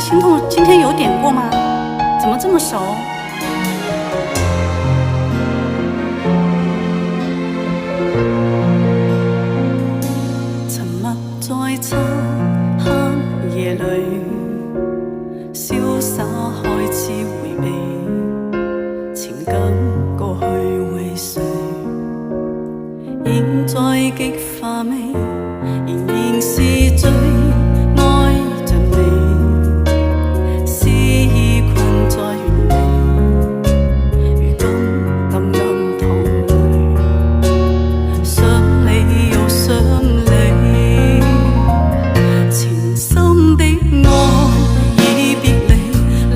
心痛今天有点过吗？怎么这么熟？沉默在漆黑夜裏，瀟灑開始迴避，情感過去為誰？現在極化味，仍然是最愛着你，思困在原地，如今暗暗淌淚，想你又想你，前心的愛已別離，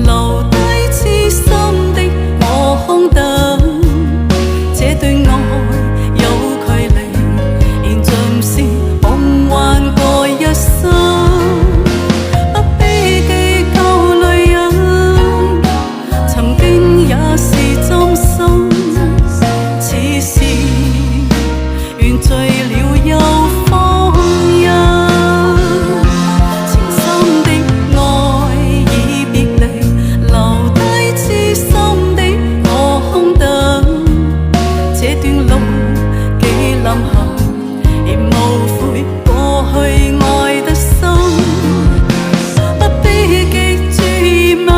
留低痴心的我空等，這段愛有距離，現像是夢幻過一生，不必記舊淚印，曾經也是真心，此時原醉了又放任，情深的愛已別離，留低痴心的我空等，這段路幾lâm後，亦無悔過去愛得深，不必記住問，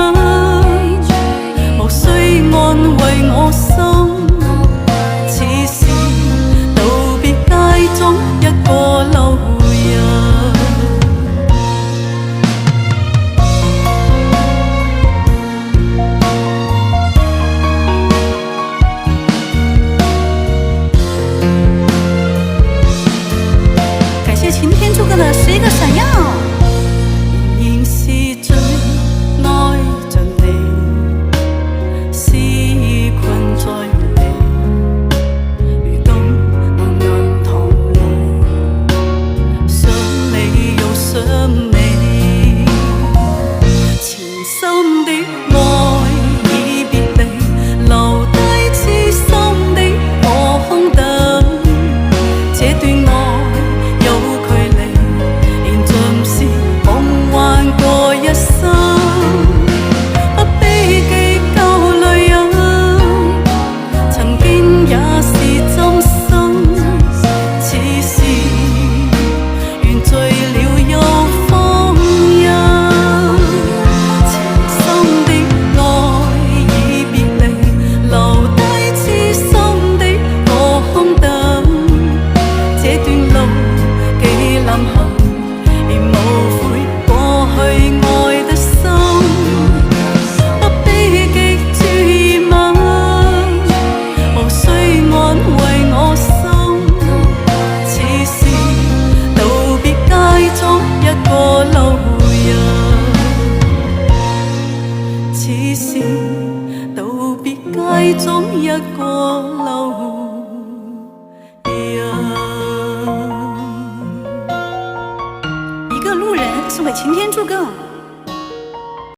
無需安慰我心，此時道別街中一個路人。感谢晴天诸葛的11个闪耀。仍然是最愛着你，思困在原地，如今暗暗淌淚，想你又想你，前心的愛已別離，留低痴心的我空等，這段愛有距離，現像是夢幻過一生，不必記舊淚印，曾經也是真心，此時原醉了又放任，情深的愛已別離，留低痴心的我空等，這段路幾lâm後，亦無悔過去愛得深，不必記住問，無需安慰我心，此時道別街中一個路人，此時道別街中一個路人。一个路人送给晴天诸葛。